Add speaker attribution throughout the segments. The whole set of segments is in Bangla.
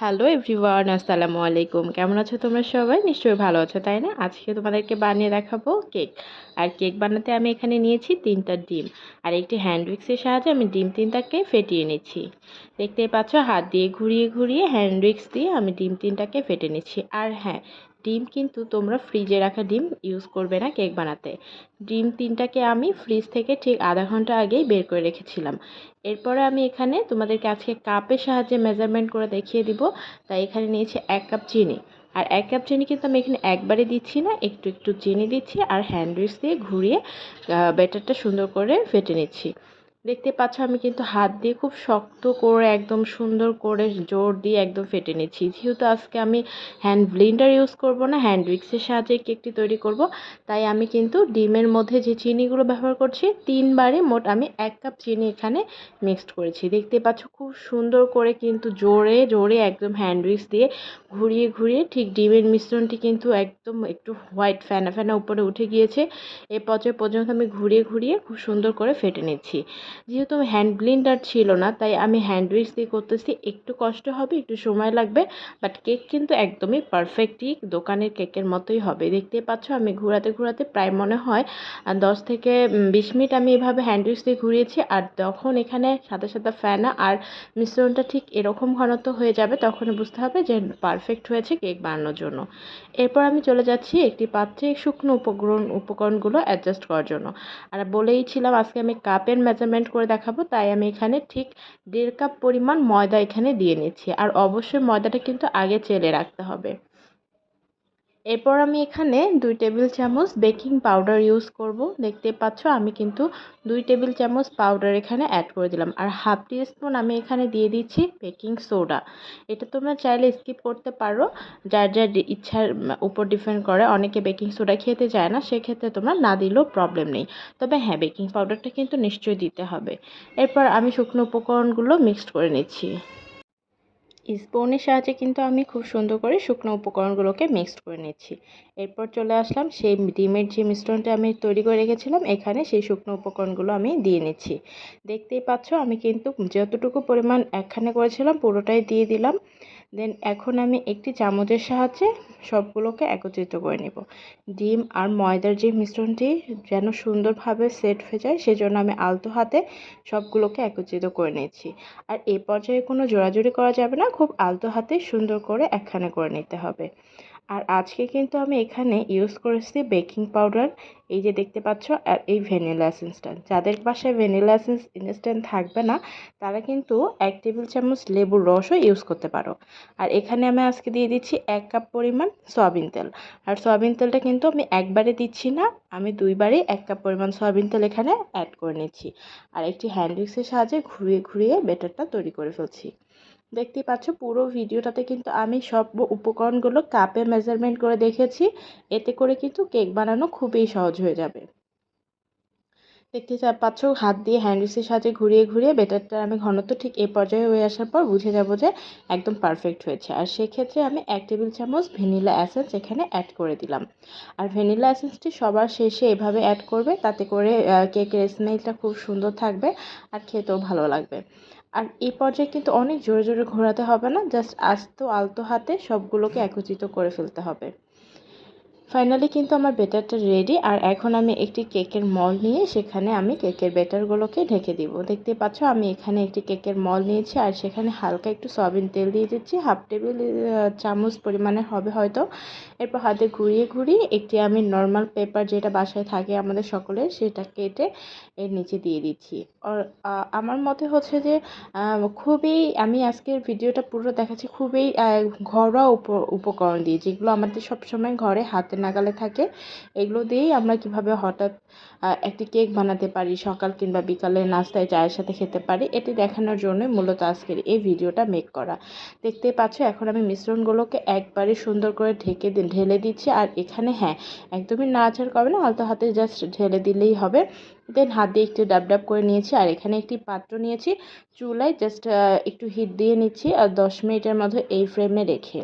Speaker 1: হ্যালো এভরিওয়ান, আসসালামু আলাইকুম। কেমন আছো তোমরা সবাই? নিশ্চয়ই ভালো আছো, তাই না? আজকে তোমাদেরকে বানিয়ে দেখাবো কেক। আর কেক বানাতে আমি এখানে নিয়েছি 3টা ডিম। আর একটি হ্যান্ড উইক্সের সাহায্যে আমি ডিম 3টাকে ফেটিয়ে নিচ্ছি। দেখতেই পাচ্ছ, হাত দিয়ে ঘুরিয়ে ঘুরিয়ে হ্যান্ড উইক্স দিয়ে আমি ডিম 3টাকে ফেটে নিচ্ছি। আর হ্যাঁ, ডিম কিন্তু তোমরা ফ্রিজে রাখা ডিম ইউজ করবে না কেক বানাতে। ডিম 3টাকে আমি ফ্রিজ থেকে ঠিক আধা ঘন্টা আগেই বের করে রেখেছিলাম। এরপরে আমি এখানে তোমাদেরকে আজকে কাপের সাহায্যে মেজারমেন্ট করে দেখিয়ে দিব। তাই এখানে নিয়েছি 1 কাপ চিনি। আর 1 কাপ চিনি কিন্তু আমি এখানে একবারে দিচ্ছি না, একটু একটু চিনি দিচ্ছি আর হ্যান্ড উইক্স দিয়ে ঘুরিয়ে ব্যাটারটা সুন্দর করে ফেটে নিচ্ছি। দেখতে পাচ্ছ আমি কিন্তু হাত দিয়ে খুব শক্ত করে একদম সুন্দর করে জোর দিয়ে একদম ফেটে নিচ্ছি। যেহেতু আজকে আমি হ্যান্ড ব্লেন্ডার ইউজ করব না, হ্যান্ড উইক্সের সাহায্যে কেকটি তৈরি করব, তাই আমি কিন্তু ডিমের মধ্যে যে চিনিগুলো ব্যবহার করছি 3বারে মোট আমি 1 কাপ চিনি এখানে মিক্সড করেছি। দেখতে পাচ্ছ খুব সুন্দর করে কিন্তু জোরে জোরে একদম হ্যান্ড উইক্স দিয়ে ঘুরিয়ে ঘুরিয়ে ঠিক ডিমের মিশ্রণটি কিন্তু একদম একটু হোয়াইট ফেনা ফেনা উপরে উঠে গিয়েছে। এ পর্যায়ে পর্যন্ত আমি ঘুরিয়ে ঘুরিয়ে খুব সুন্দর করে ফেটে নিচ্ছি। যেহেতু হ্যান্ড ব্লেন্ডার ছিল না, তাই আমি হ্যান্ড উইক্স দিয়ে করতেছি। একটু কষ্ট হবে, একটু সময় লাগবে, বাট কেক কিন্তু একদমই পারফেক্টই দোকানের কেকের মতোই হবে। দেখতে পাচ্ছ আমি ঘোরাতে ঘোরাতে প্রায় মনে হয় 10 থেকে 20 মিনিট আমি এভাবে হ্যান্ড উইক্স দিয়ে ঘুরিয়েছি। আর তখন এখানে সাদা সাদা ফেনা আর মিশ্রণটা ঠিক এরকম ঘনত্ব হয়ে যাবে, তখন বুঝতে হবে যে পারফেক্ট হয়েছে কেক বানানোর জন্য। এরপর আমি চলে যাচ্ছি একটি পাত্রে শুকনো উপকরণগুলো অ্যাডজাস্ট করার জন্য। আর বলেইছিলাম আজকে আমি কাপের মেজারমেন্ট করে দেখাবো, তাই আমি এখানে ঠিক 1.5 কাপ পরিমাণ ময়দা এখানে দিয়ে নিচ্ছি। আর অবশ্যই ময়দাটা কিন্তু আগে চেলে রাখতে হবে। এরপর আমি এখানে 2 টেবিল চামচ বেকিং পাউডার ইউজ করব। দেখতে পাচ্ছ আমি কিন্তু 2 টেবিল চামচ পাউডার এখানে অ্যাড করে দিলাম। আর হাফ টি স্পুন আমি এখানে দিয়ে দিচ্ছি বেকিং সোডা। এটা তোমরা চাইলে স্কিপ করতে পারো, যার যার ইচ্ছার উপর ডিপেন্ড করে। অনেকে বেকিং সোডা খেতে চায় না, সেক্ষেত্রে তোমরা না দিলেও প্রবলেম নেই। তবে হ্যাঁ, বেকিং পাউডারটা কিন্তু নিশ্চয়ই দিতে হবে। এরপর আমি শুকনো উপকরণগুলো মিক্সড করে নিচ্ছি। স্পুনের সাহায্যে কিন্তু আমি খুব সুন্দর করে শুকনো উপকরণগুলোকে মিক্সড করে নিচ্ছি। এরপর চলে আসলাম সেই ডিমের যে মিশ্রণটা আমি তৈরি করে রেখেছিলাম, এখানে সেই শুকনো উপকরণগুলো আমি দিয়ে নিচ্ছি। দেখতেই পাচ্ছ আমি কিন্তু যতটুকু পরিমাণ একখানে করেছিলাম পুরোটাই দিয়ে দিলাম। দেন এখন আমি একটি চামচের সাহায্যে সবগুলোকে একত্রিত করে নেব। ডিম আর ময়দার যে মিশ্রণটি যেন সুন্দরভাবে সেট হয়ে যায়, সেজন্য আমি আলতো হাতে সবগুলোকে একত্রিত করে নিচ্ছি। আর এই পর্যায়ে কোনো জোড়াজুড়ি করা যাবে না, খুব আলতো হাতে সুন্দর করে একখানে করে নিতে হবে। আর আজকে কিন্তু আমি এখানে ইউজ করেছি বেকিং পাউডার, এই যে দেখতে পাচ্ছ, আর এই ভ্যানিলা এসেন্সটা। যাদের বাসায় ভ্যানিলা এসেন্স ইনস্ট্যান্ট থাকবে না, তারা কিন্তু 1 টেবিল চামচ লেবুর রসও ইউজ করতে পারো। আর এখানে আমি আজকে দিয়ে দিচ্ছি 1 কাপ পরিমাণ সয়াবিন তেল। আর সয়াবিন তেলটা কিন্তু আমি একবারে দিচ্ছি না, আমি 2বারে 1 কাপ পরিমাণ সয়াবিন তেল এখানে অ্যাড করে নিচ্ছি। আর একটি হ্যান্ড উইক্সের সাহায্যে ঘুরিয়ে ঘুরিয়ে ব্যাটারটা তৈরি করে ফেলছি। দেখতেই পাচ্ছ পুরো ভিডিওটাতে কিন্তু আমি সব উপকরণগুলো কাপে মেজারমেন্ট করে দেখেছি। এতে করে কিন্তু কেক বানানো খুবই সহজ হয়ে যাবে। দেখতে পাচ্ছ হাত দিয়ে হ্যান্ড উইক্সের সাহায্যে ঘুরিয়ে ঘুরিয়ে ব্যাটারটা আমি ঘনত্ব ঠিক এই পর্যায়ে হয়ে আসার পর বুঝে যাব যে একদম পারফেক্ট হয়েছে। আর সেক্ষেত্রে আমি 1 টেবিল চামচ ভ্যানিলা এসেন্স এখানে অ্যাড করে দিলাম। আর ভ্যানিলা এসেন্সটি সবার শেষে এভাবে অ্যাড করবে, তাতে করে কেকের স্মেলটা খুব সুন্দর থাকবে আর খেতেও ভালো লাগবে। আর এই পর্যায়ে কিন্তু অনেক জোরে জোরে ঘোরাতে হবে না, জাস্ট আস্তে আলতো হাতে সবগুলোকে একত্রিত করে ফেলতে হবে। ফাইনালি কিন্তু আমার ব্যাটারটা রেডি। আর এখন আমি একটি কেকের মল নিয়ে সেখানে আমি কেকের ব্যাটারগুলোকে ঢেকে দিব। দেখতে পাচ্ছ আমি এখানে একটি কেকের মল নিয়েছি আর সেখানে হালকা একটু সয়াবিন তেল দিয়ে দিচ্ছি, হাফ টেবিল চামচ পরিমাণের হবে হয়তো। এরপর হাতে ঘুরিয়ে ঘুরিয়ে একটি আমি নর্মাল পেপার যেটা বাসায় থাকে আমাদের সকলের, সেটা কেটে এর নিচে দিয়ে দিচ্ছি। আর আমার মতে হচ্ছে যে খুবই, আমি আজকের ভিডিওটা পুরো দেখাচ্ছি খুবই ঘরোয়া উপকরণ দিয়ে, যেগুলো আমাদের সবসময় ঘরে হাতের নাগালে থাকে। এগুলো দিয়েই আমরা কিভাবে হঠাৎ একটি কেক বানাতে পারি, সকাল কিংবা বিকালে নাস্তায় চায়ের সাথে খেতে পারি, এটি দেখানোর জন্যই মূলত আজকের এই ভিডিওটা মেক করা। দেখতে পাচ্ছ এখন আমি মিশ্রণগুলোকে একবারে সুন্দর করে ঢেলে দিচ্ছি। আর এখানে হ্যাঁ, একদমই নাড়াচাড়া করবে না, আলতো হাতে জাস্ট ঢেলে দিলেই হবে। দেন হাত দিয়ে একটু ডাব ডাব করে নিয়েছি। আর এখানে একটি পাত্র নিয়েছি, চুলায় জাস্ট একটু হিট দিয়ে নিচ্ছি আর 10 মিনিটের মধ্যে এই ফ্লেমে রেখে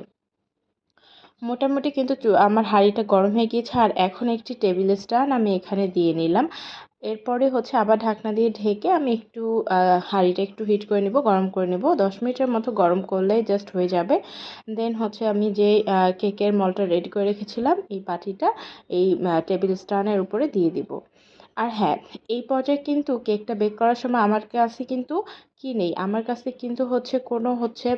Speaker 1: মোটামুটি কিন্তু আমার হাঁড়িটা গরম হয়ে গিয়েছে, আর এখন একটি টেবিল স্ট্যান্ড আমি এখানে দিয়ে নিলাম। এরপরে হচ্ছে আবার ঢাকনা দিয়ে ঢেকে আমি একটু হাঁড়িটা একটু হিট করে নেব, গরম করে নেব। 10 মিনিটের মতো গরম করলেই জাস্ট হয়ে যাবে। দেন হচ্ছে আমি যে কেকের মলটা রেডি করে রেখেছিলাম এই বাটিটা এই টেবিল স্ট্যান্ডের উপরে দিয়ে দিব। আর হ্যাঁ, এই পর্যায়ে কিন্তু কেকটা বেক করার সময় আমার কাছে কিন্তু কি নেই, আমার কাছে কিন্তু হচ্ছে কোনো হচ্ছে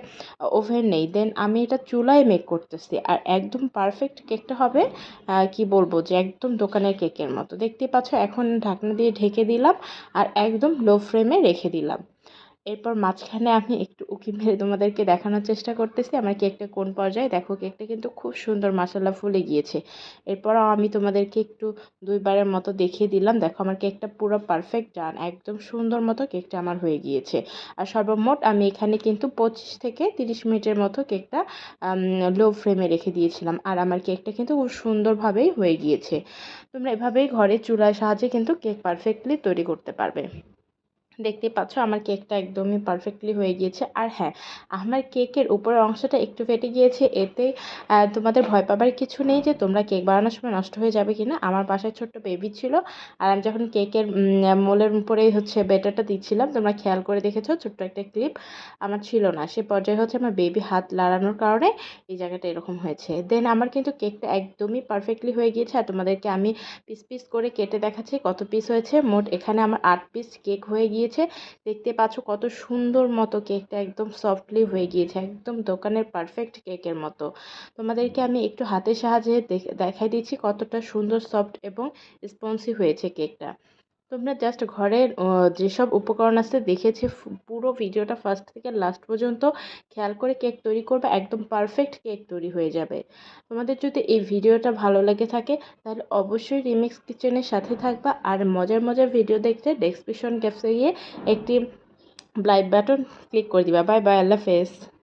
Speaker 1: ওভেন নেই। দেন আমি এটা চুলায় মেক করতেছি, আর একদম পারফেক্ট কেকটা হবে কি বলবো যে একদম দোকানের কেকের মতো। দেখতেই পাচ্ছ, এখন ঢাকনা দিয়ে ঢেকে দিলাম আর একদম লো ফ্লেমে রেখে দিলাম। এরপর মাঝখানে আমি একটু উঁকি মেরে তোমাদেরকে দেখানোর চেষ্টা করতেছি আমার কেকটা কোন পর্যায়ে। দেখো, কেকটা কিন্তু খুব সুন্দর মাশাআল্লাহ ফুলে গিয়েছে। এরপরও আমি তোমাদেরকে একটু 2বারের মতো দেখিয়ে দিলাম। দেখো, আমার কেকটা পুরো পারফেক্ট ডান, একদম সুন্দর মতো কেকটা আমার হয়ে গিয়েছে। আর সর্বমোট আমি এখানে কিন্তু 25 থেকে 30 মিনিটের মতো কেকটা লো ফ্লেমে রেখে দিয়েছিলাম, আর আমার কেকটা কিন্তু খুব সুন্দরভাবেই হয়ে গিয়েছে। তোমরা এভাবেই ঘরে চুলার সাহায্যে কিন্তু কেক পারফেক্টলি তৈরি করতে পারবে। দেখতেই পাচ্ছ আমার কেকটা একদমই পারফেক্টলি হয়ে গিয়েছে। আর হ্যাঁ, আমার কেকের উপরের অংশটা একটু ফেটে গিয়েছে, এতে তোমাদের ভয় পাবার কিছু নেই যে তোমরা কেক বানানোর সময় নষ্ট হয়ে যাবে কিনা। আমার বাসায় ছোট্ট বেবি ছিল, আর আমি যখন কেকের মোলের উপরে হচ্ছে ব্যাটারটা দিচ্ছিলাম, তোমরা খেয়াল করে দেখেছো ছোট্ট একটা ক্লিপ আমার ছিল না, সে পর্যায়ে হচ্ছে আমার বেবি হাত লাড়ানোর কারণে এই জায়গাটা এরকম হয়েছে। দেন আমার কিন্তু কেকটা একদমই পারফেক্টলি হয়ে গিয়েছে, আর তোমাদেরকে আমি পিস পিস করে কেটে দেখাচ্ছি কত পিস হয়েছে। মোট এখানে আমার 8 পিস কেক হয়ে গিয়েছে। দেখতে পাচ্ছ কত সুন্দর মতো কেকটা একদম সফটলি হয়ে গিয়েছে, একদম দোকানের পারফেক্ট কেকের মতো। তোমাদেরকে আমি একটু হাতের সাহায্যে দেখাই দিচ্ছি কতটা সুন্দর সফট এবং স্পঞ্জি হয়েছে কেকটা। তোমরা জাস্ট ঘরের যেসব উপকরণ আছে দেখেছি, পুরো ভিডিওটা ফার্স্ট থেকে লাস্ট পর্যন্ত খেয়াল করে কেক তৈরি করবে, একদম পারফেক্ট কেক তৈরি হয়ে যাবে। তোমাদের যদি এই ভিডিওটা ভালো লেগে থাকে তাহলে অবশ্যই রিমিক্স কিচেনের সাথে থাকবা, আর মজার মজার ভিডিও দেখতে ডেসক্রিপশন বক্সে গিয়ে একটি লাইক বাটন ক্লিক করে দিবা। বাই বাই, আল্লাহ হাফেজ।